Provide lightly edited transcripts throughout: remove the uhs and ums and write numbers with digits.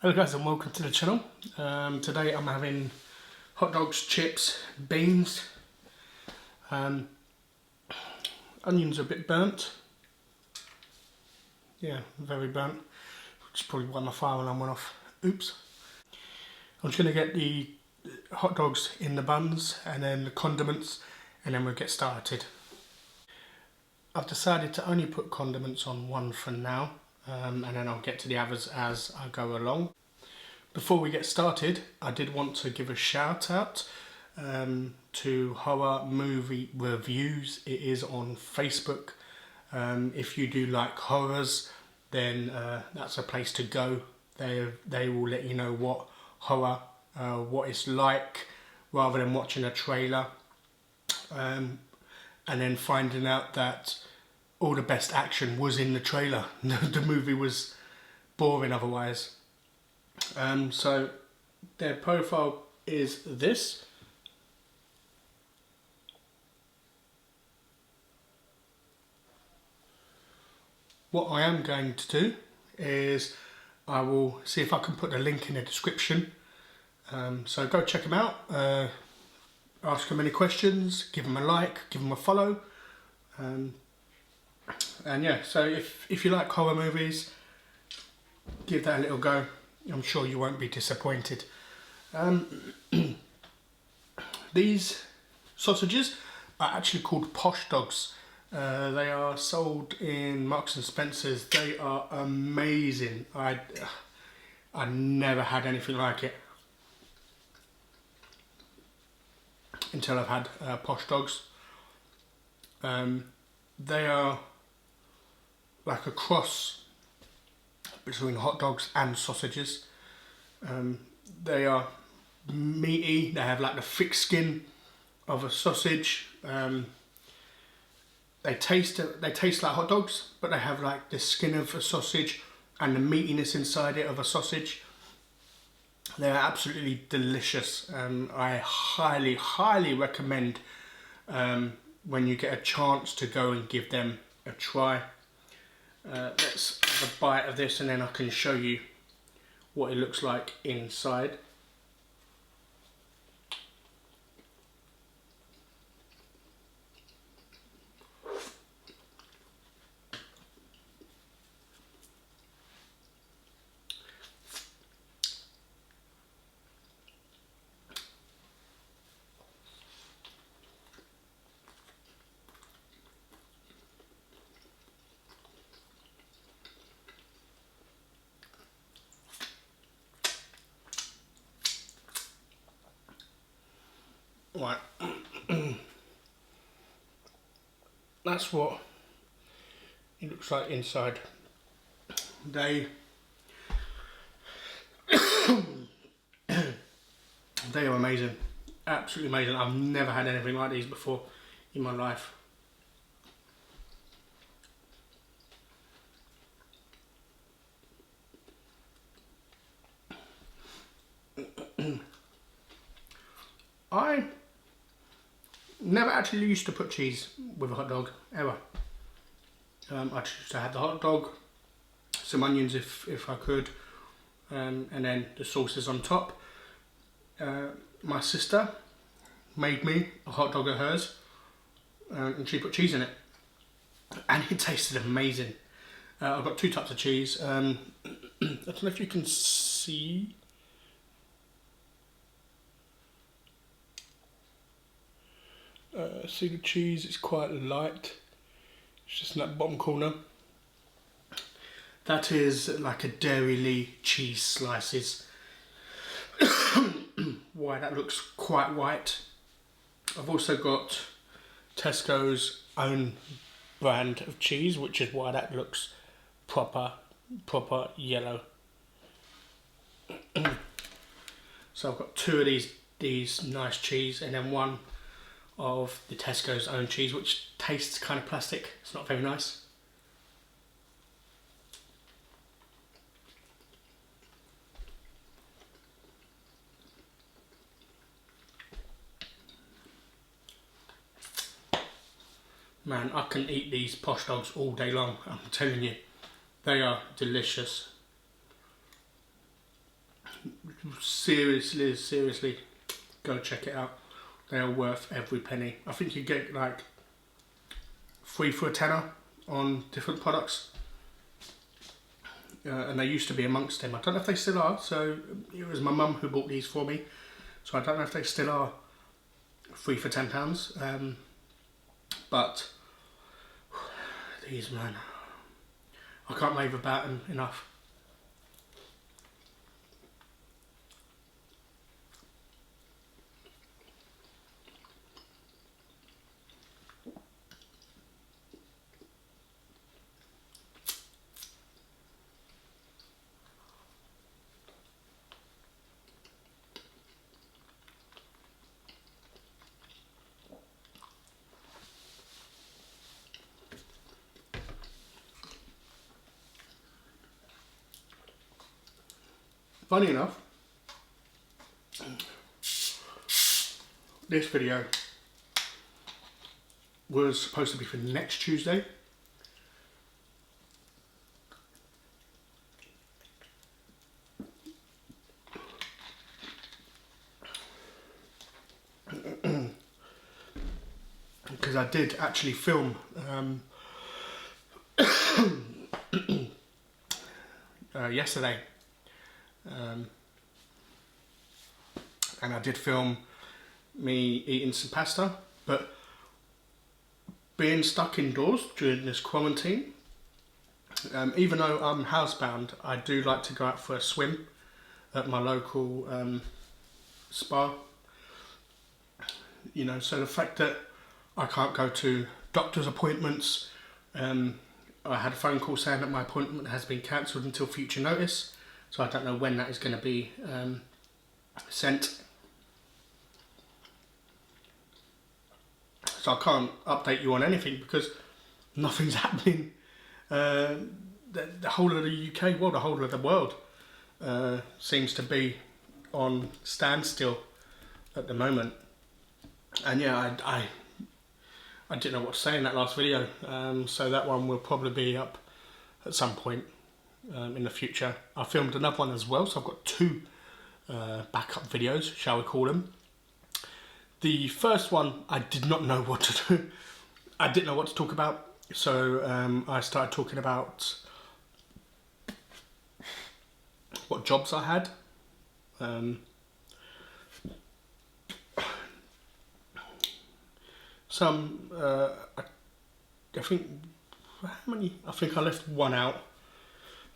Hello guys and welcome to the channel. Today I'm having hot dogs, chips, beans. Onions are a bit burnt. Yeah, very burnt. Which is probably why my fire alarm went off. Oops. I'm just going to get the hot dogs in the buns and then the condiments and then we'll get started. I've decided to only put condiments on one for now. And then I'll get to the others as I go along. Before we get started, I did want to give a shout out to Horror Movie Reviews. It is on Facebook. If you do like horrors, then that's a place to go. They will let you know what horror, what it's like, rather than watching a trailer and then finding out that all the best action was in the trailer. The movie was boring otherwise. So their profile is this. What I am going to do is I will see if I can put the link in the description. So go check them out, ask them any questions, give them a like, give them a follow. And yeah, so if you like horror movies, give that a little go. I'm sure you won't be disappointed. These sausages are actually called Posh Dogs. They are sold in Marks and Spencer's. They are amazing. I never had anything like it until I've had Posh Dogs. They are like a cross between hot dogs and sausages. They are meaty. They have like the thick skin of a sausage. They taste like hot dogs, but they have like the skin of a sausage and the meatiness inside it of a sausage. They are absolutely delicious. I highly recommend when you get a chance to go and give them a try. Let's have a bite of this and then I can show you what it looks like inside. Right, that's what it looks like inside. They are amazing, absolutely amazing. I've never had anything like these before in my life. I never actually used to put cheese with a hot dog, ever. I used to have the hot dog, some onions if I could, and then the sauces on top. My sister made me a hot dog at hers, and she put cheese in it, and it tasted amazing. I've got two types of cheese. I don't know if you can see. See the cheese, it's quite light. It's just in that bottom corner. That is like a Dairy Lee cheese slices. Why that looks quite white. I've also got Tesco's own brand of cheese, which is why that looks proper yellow. So I've got two of these nice cheese and then one of the Tesco's own cheese, which tastes kind of plastic. It's not very nice. Man, I can eat these Posh Dogs all day long, I'm telling you. They are delicious. Seriously, go check it out. They are worth every penny. I think you get like 3 for a tenner on different products. And they used to be amongst them. I don't know if they still are. So it was my mum who bought these for me. So I don't know if they still are 3 for £10. But these, man, I can't rave about them enough. Funny enough, this video was supposed to be for next Tuesday. Because I did actually film yesterday. And I did film me eating some pasta, but being stuck indoors during this quarantine, even though I'm housebound, I do like to go out for a swim at my local spa. You know, so the fact that I can't go to doctor's appointments, I had a phone call saying that my appointment has been cancelled until future notice. So I don't know when that is going to be sent. So I can't update you on anything because nothing's happening. The whole of the UK, well, the whole of the world seems to be on standstill at the moment. And yeah, I didn't know what to say in that last video. So that one will probably be up at some point in the future. I filmed another one as well, so I've got 2 backup videos, shall we call them. The first one, I did not know what to do. I didn't know what to talk about, so I started talking about what jobs I had. Some, I think, how many? I think I left one out.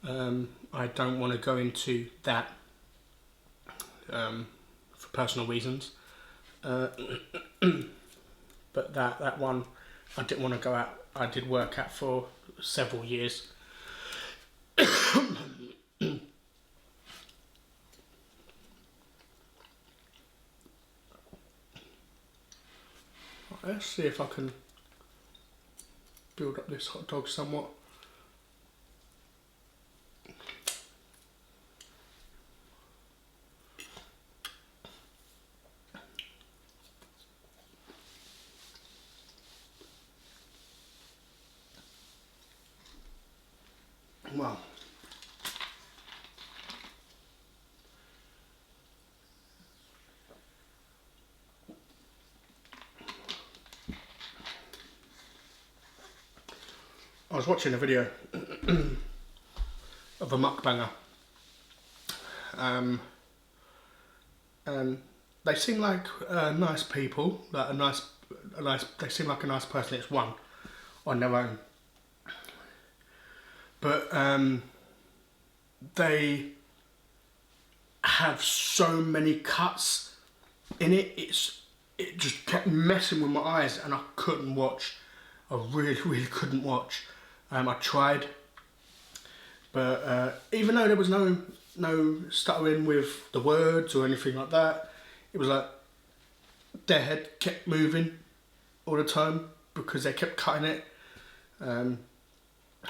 I don't want to go into that for personal reasons. But that one, I didn't want to go out. I did work at for several years. Let's see if I can build up this hot dog somewhat. Well, I was watching a video of a mukbanger, and they seem like nice people, like they seem like a nice person. It's one on their own, but they have so many cuts in it. It just kept messing with my eyes, and I couldn't watch. I really couldn't watch. I tried, but even though there was no stuttering with the words or anything like that, it was like their head kept moving all the time because they kept cutting it,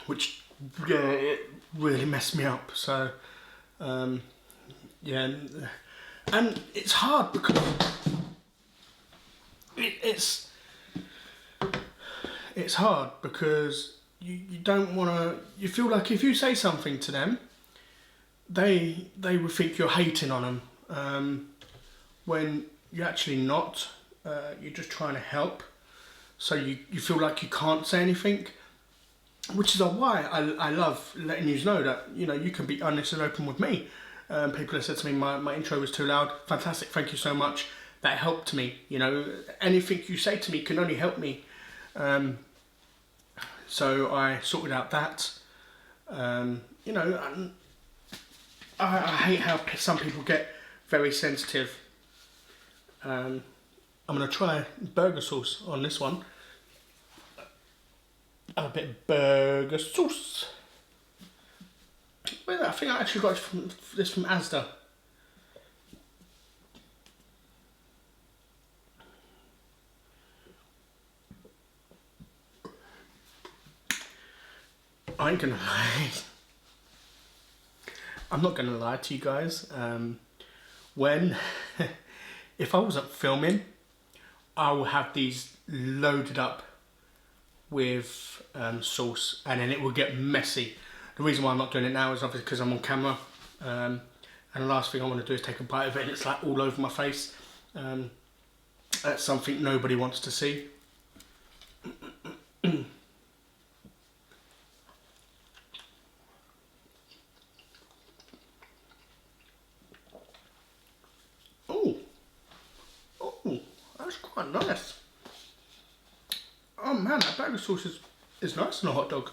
which, yeah, it really messed me up. So yeah, and it's hard because it's hard because you don't want to. You feel like if you say something to them, they would think you're hating on them, when you're actually not. You're just trying to help. So you feel like you can't say anything, which is why I love letting you know that you can be honest and open with me. People have said to me my intro was too loud. Fantastic, thank you so much. That helped me. Anything you say to me can only help me. So I sorted out that. I hate how some people get very sensitive. I'm going to try burger sauce on this one. A bit of burger sauce. Well, I think I actually got this from Asda. I ain't gonna lie. I'm not gonna lie to you guys. If I wasn't filming, I will have these loaded up with sauce, and then it will get messy. The reason why I'm not doing it now is obviously because I'm on camera, and the last thing I want to do is take a bite of it and it's like all over my face. That's something nobody wants to see. Oh, that's quite nice. Oh man, that burger sauce is nice in a hot dog.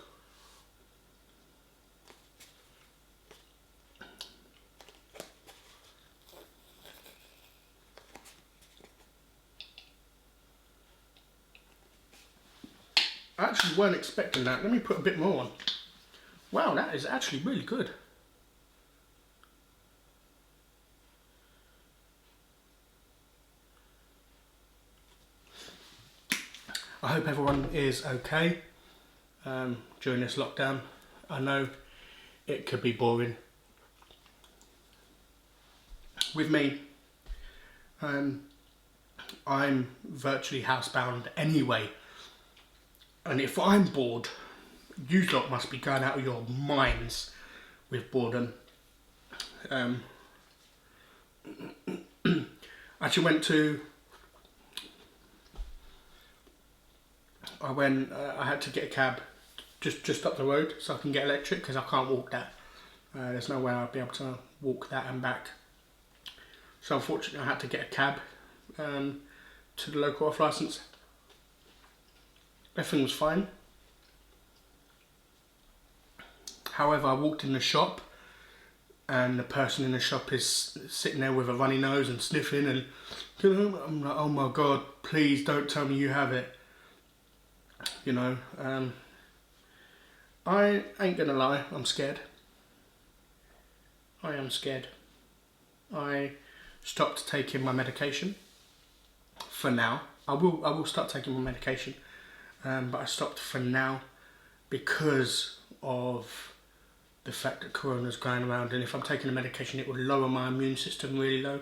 I actually weren't expecting that. Let me put a bit more on. Wow, that is actually really good. I hope everyone is okay during this lockdown. I know it could be boring. With me, I'm virtually housebound anyway. And if I'm bored, you lot must be going out of your minds with boredom. I actually went to... I had to get a cab just up the road so I can get electric, because I can't walk that. There's no way I'll be able to walk that and back. So unfortunately I had to get a cab to the local off licence. Everything was fine. However, I walked in the shop and the person in the shop is sitting there with a runny nose and sniffing, and I'm like, oh my god, please don't tell me you have it. I ain't gonna lie, I'm scared. I am scared. I stopped taking my medication for now. I will start taking my medication, but I stopped for now because of the fact that corona's going around, and if I'm taking the medication it will lower my immune system really low,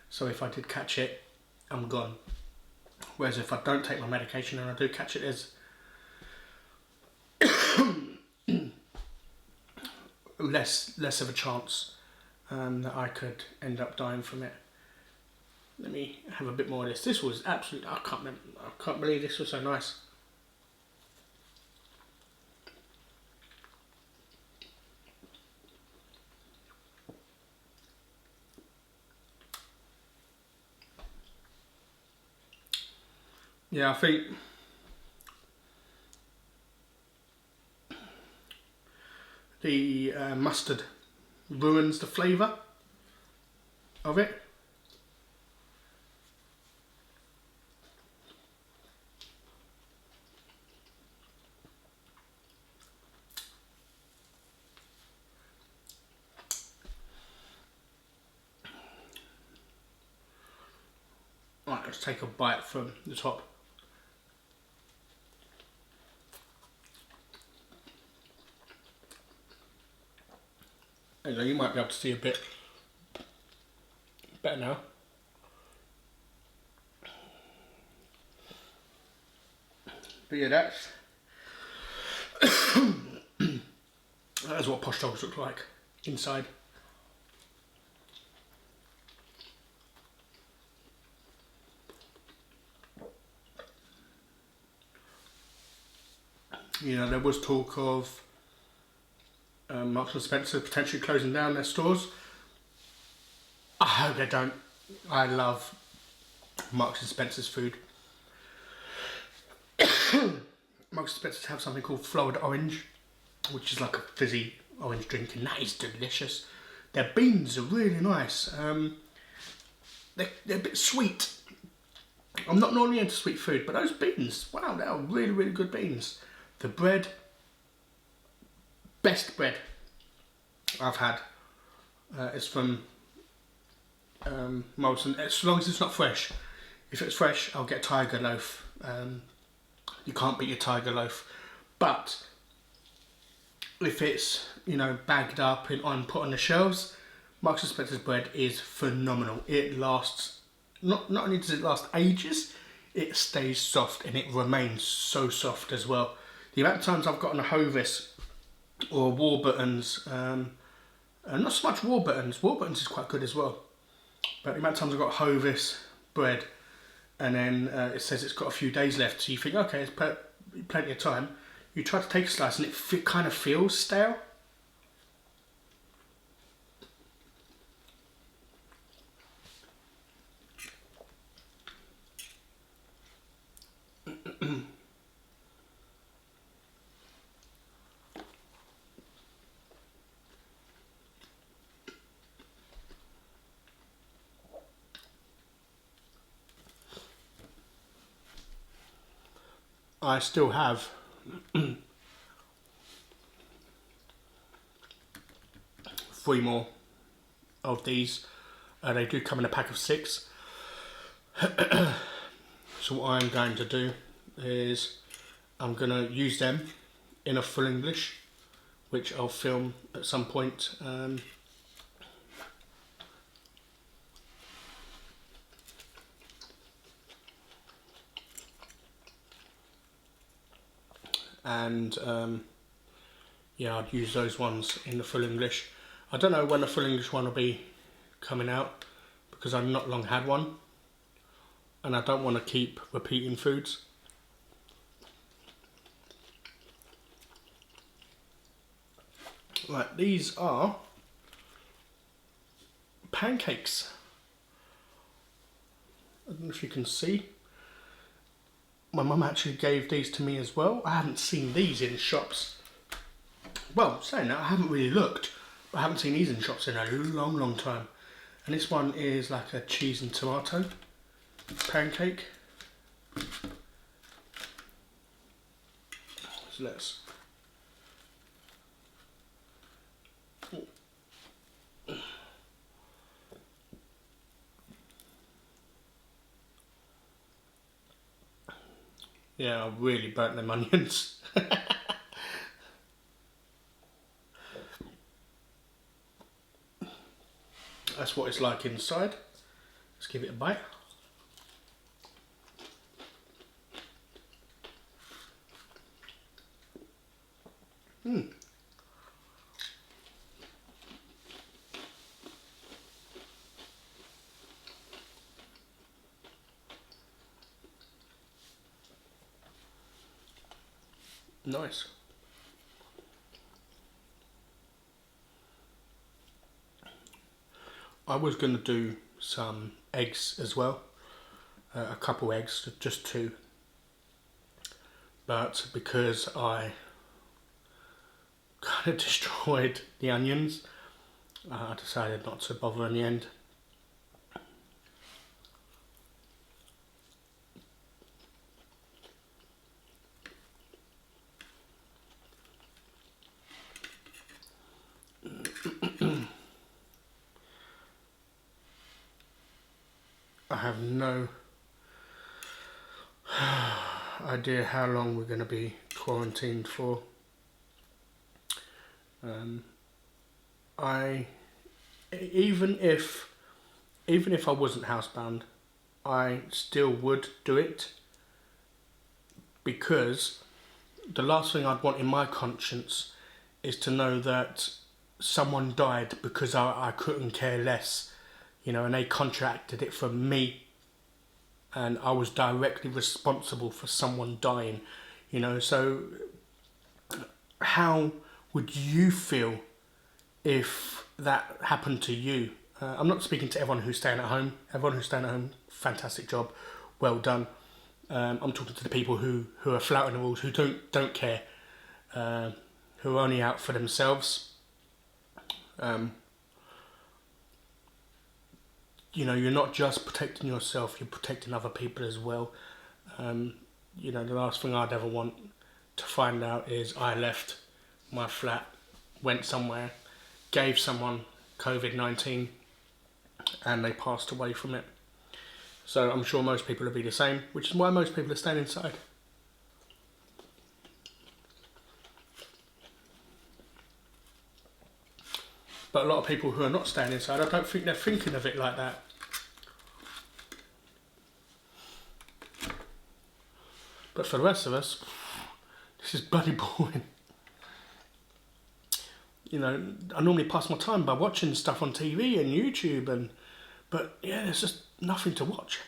so if I did catch it, I'm gone. Whereas if I don't take my medication and I do catch it, there's less of a chance that I could end up dying from it. Let me have a bit more of this. This was absolutely, I can't believe this was so nice. Yeah, I think the mustard ruins the flavour of it. Right, let's take a bite from the top. You might be able to see a bit better now. But yeah, that's That is what posh dogs look like inside. You know, there was talk of Marks and Spencer potentially closing down their stores. I hope they don't. I love Marks and Spencer's food. Marks and Spencer's have something called Florida Orange, which is like a fizzy orange drink, and that is delicious. Their beans are really nice. They're a bit sweet. I'm not normally into sweet food, but those beans, wow, they are really, really good beans. The bread, best bread I've had is from Morrison, as long as it's not fresh. If it's fresh, I'll get Tiger Loaf. You can't beat your Tiger Loaf. But if it's, you know, bagged up and put on the shelves, Marks and Spencer's bread is phenomenal. It lasts, not only does it last ages, it stays soft, and it remains so soft as well. The amount of times I've gotten a Hovis or Warburton's, not so much Warburton's is quite good as well, but the amount of times I've got Hovis bread and then it says it's got a few days left, so you think, okay, it's plenty of time. You try to take a slice and it kind of feels stale. I still have 3 more of these. They do come in a pack of 6. So what I'm going to do is I'm going to use them in a full English, which I'll film at some point. Yeah, I'd use those ones in the full English. I don't know when the full English one will be coming out, because I've not long had one and I don't want to keep repeating foods. Right, these are pancakes. I don't know if you can see. My mum actually gave these to me as well. I haven't seen these in shops. Well, saying that, I haven't really looked, but I haven't seen these in shops in a long, long time. And this one is like a cheese and tomato pancake. So let's... Yeah, I really burnt them onions. That's what it's like inside. Let's give it a bite. Nice. I was going to do some eggs as well, a couple eggs, just 2, but because I kind of destroyed the onions, I decided not to bother in the end. I have no idea how long we're going to be quarantined for. Even if I wasn't housebound, I still would do it, because the last thing I'd want in my conscience is to know that someone died because I couldn't care less, you know, and they contracted it from me, and I was directly responsible for someone dying, you know. So how would you feel if that happened to you? I'm not speaking to everyone who's staying at home. Everyone who's staying at home, fantastic job, well done. I'm talking to the people who are flouting the rules, who don't care, who are only out for themselves. You know, you're not just protecting yourself, you're protecting other people as well. You know, the last thing I'd ever want to find out is I left my flat, went somewhere, gave someone COVID-19, and they passed away from it. So I'm sure most people will be the same, which is why most people are staying inside. But a lot of people who are not staying inside, I don't think they're thinking of it like that. But for the rest of us, this is bloody boring. You know, I normally pass my time by watching stuff on TV and YouTube, but yeah, there's just nothing to watch.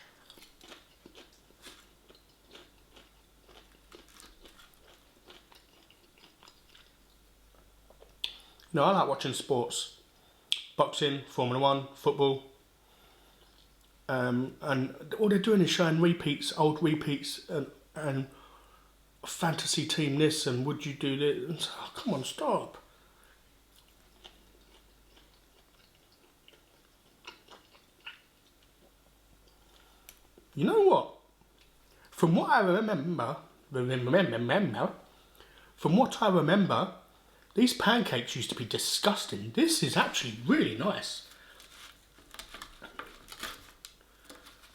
No, I like watching sports, boxing, Formula 1, football, and all they're doing is showing repeats, old repeats, and fantasy team this, and would you do this? And so, oh, come on, stop. You know what? From what I remember, these pancakes used to be disgusting. This is actually really nice.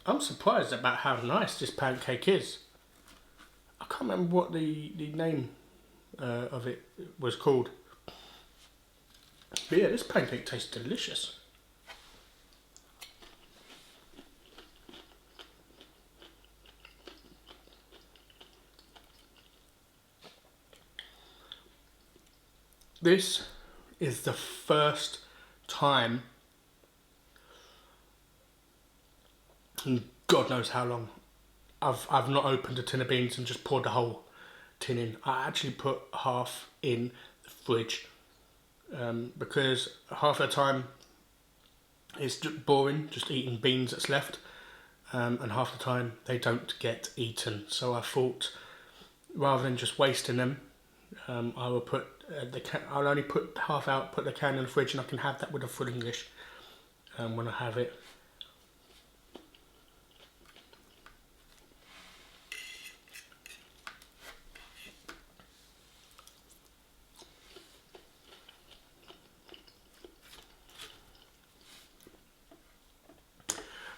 I'm surprised about how nice this pancake is. I can't remember what the name of it was called. But yeah, this pancake tastes delicious. This is the first time in God knows how long I've not opened a tin of beans and just poured the whole tin in. I actually put half in the fridge because half the time it's just boring, just eating beans that's left, and half the time they don't get eaten. So I thought, rather than just wasting them, I will put I'll only put half out, put the can in the fridge, and I can have that with a full English when I have it.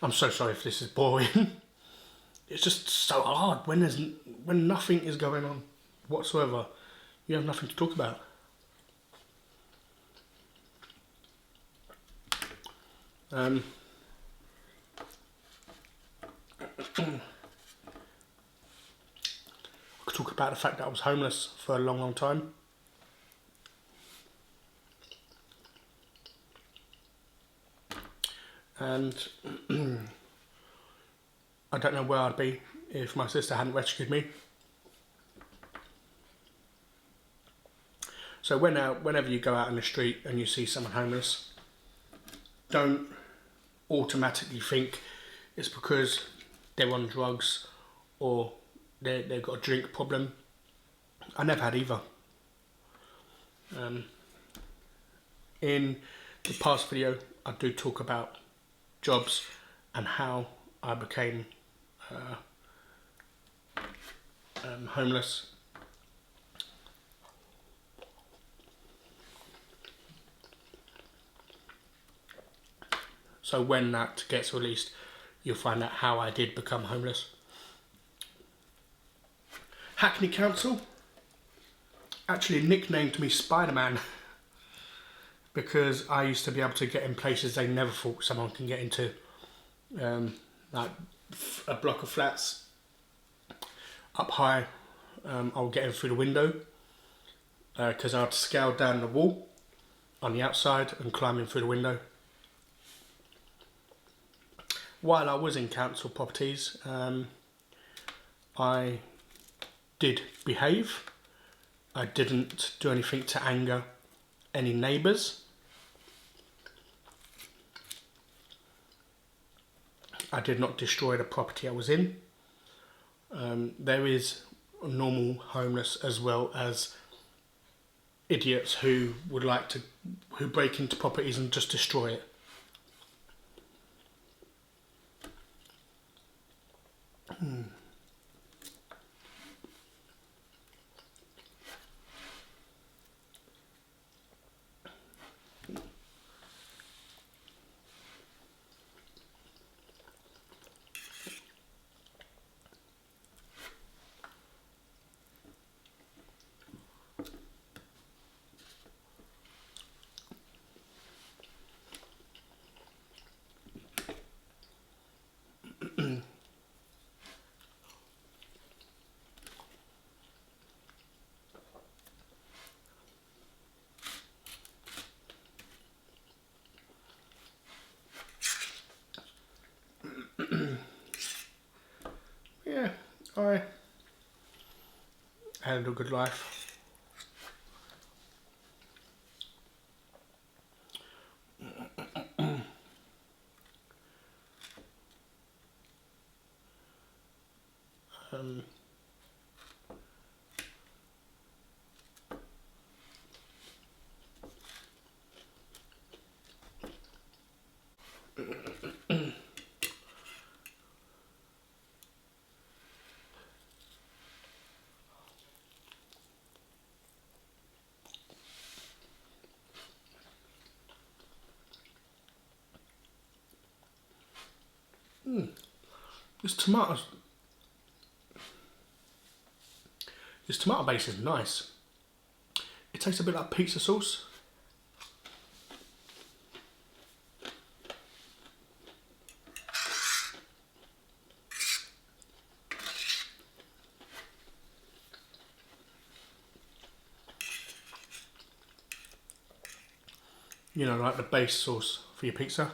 I'm so sorry if this is boring. It's just so hard when nothing is going on whatsoever. You have nothing to talk about. I could talk about the fact that I was homeless for a long, long time. And I don't know where I'd be if my sister hadn't rescued me. So whenever you go out in the street and you see someone homeless, don't automatically think it's because they're on drugs or they've got a drink problem. I never had either. In the past video, I do talk about jobs and how I became homeless. So when that gets released, you'll find out how I did become homeless. Hackney Council actually nicknamed me Spider-Man because I used to be able to get in places they never thought someone can get into. Like a block of flats up high, I'll get in through the window. because I'd scaled down the wall on the outside and climbing through the window. While I was in council properties, I did behave. I didn't do anything to anger any neighbours. I did not destroy the property I was in. There is normal homeless as well as idiots who break into properties and just destroy it. Yeah, I had a good life. This tomato base is nice. It tastes a bit like pizza sauce. You know, like the base sauce for your pizza.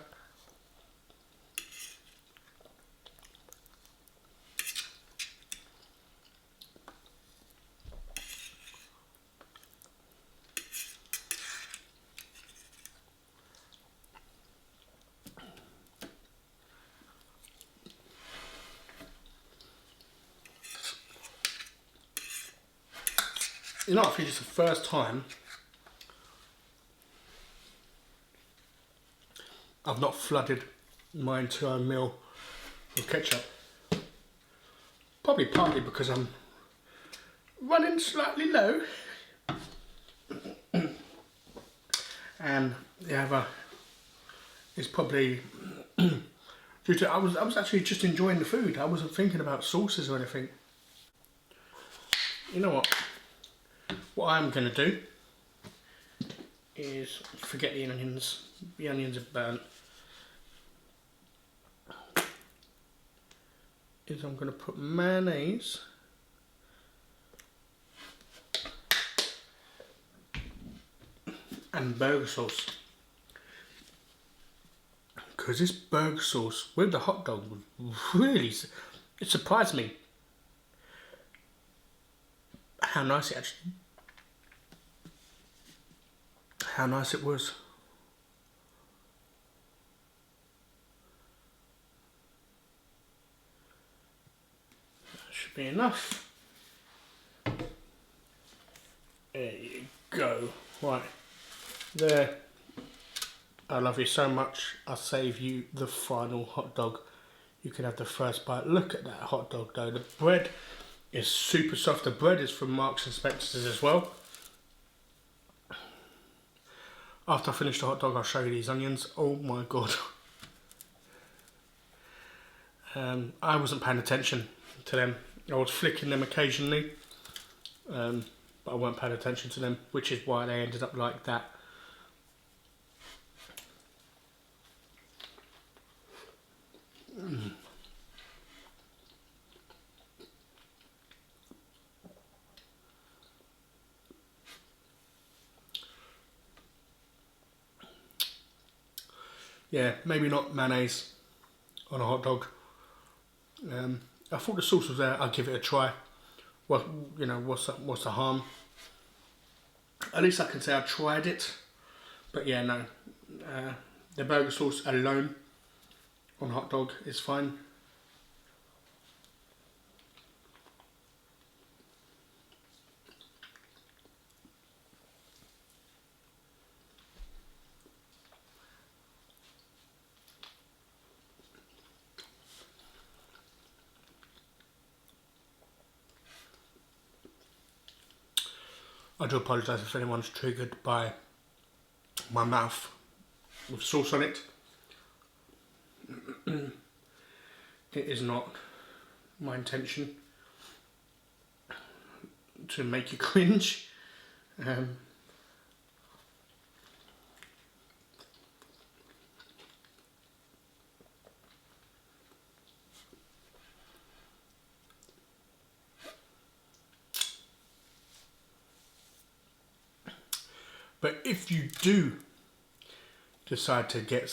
You know, I think it's the first time I've not flooded my entire meal with ketchup. Probably partly because I'm running slightly low. And the other is probably due to I was actually just enjoying the food. I wasn't thinking about sauces or anything. You know what? What I'm going to do is forget the onions. The onions are burnt. Is I'm going to put mayonnaise and burger sauce. Because this burger sauce with the hot dog really, it surprised me how nice it was. That should be enough. There you go. Right, there. I love you so much. I'll save you the final hot dog. You can have the first bite. Look at that hot dog though. The bread is super soft. The bread is from Marks and Spencer's as well. After I finish the hot dog, I'll show you these onions. Oh my god. I wasn't paying attention to them. I was flicking them occasionally, but I weren't paying attention to them, which is why they ended up like that. yeah, maybe not mayonnaise on a hot dog. I thought the sauce was there. I'll give it a try. Well, you know, what's the harm? At least I can say I tried it. But yeah, no. The burger sauce alone on hot dog is fine. I do apologise if anyone's triggered by my mouth with sauce on it. It is not my intention to make you cringe. But if you do decide to get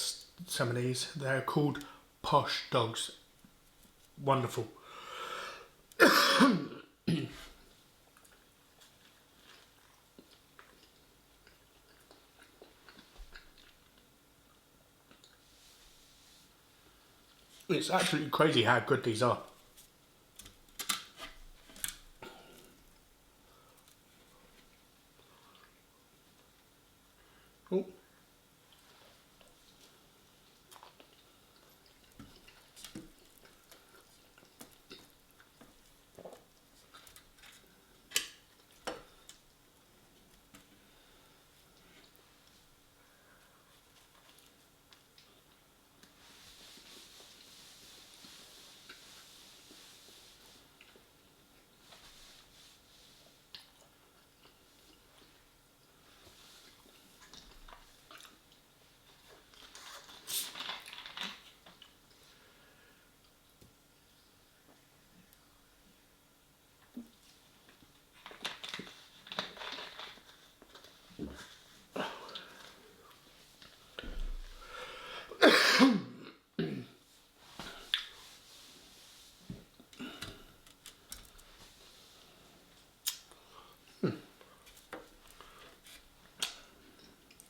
some of these, they're called posh dogs. Wonderful. It's absolutely crazy how good these are. Oh.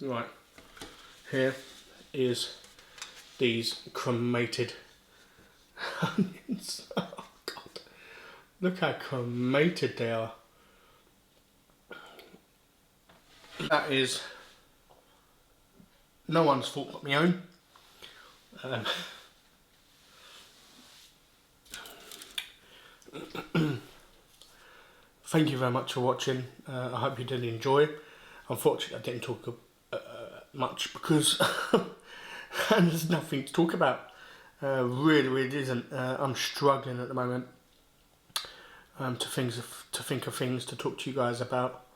Right, here is these cremated onions. Oh God, look how cremated they are. That is no one's fault but my own. Thank you very much for watching. I hope you did enjoy. Unfortunately, I didn't talk much because there's nothing to talk about. Really isn't. I'm struggling at the moment to think of things to talk to you guys about.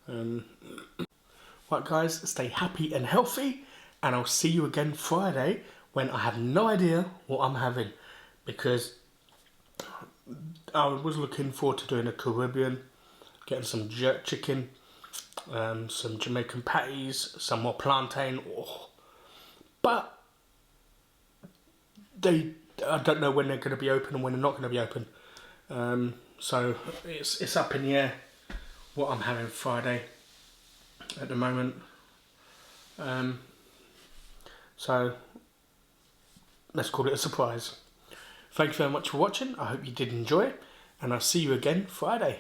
Right, guys, stay happy and healthy, and I'll see you again Friday when I have no idea what I'm having, because I was looking forward to doing a Caribbean, getting some jerk chicken, some Jamaican patties, some more plantain. Oh. But I don't know when they're going to be open and when they're not going to be open. So it's up in the air what I'm having Friday at the moment. So let's call it a surprise. Thank you very much for watching. I hope you did enjoy it, and I'll see you again Friday.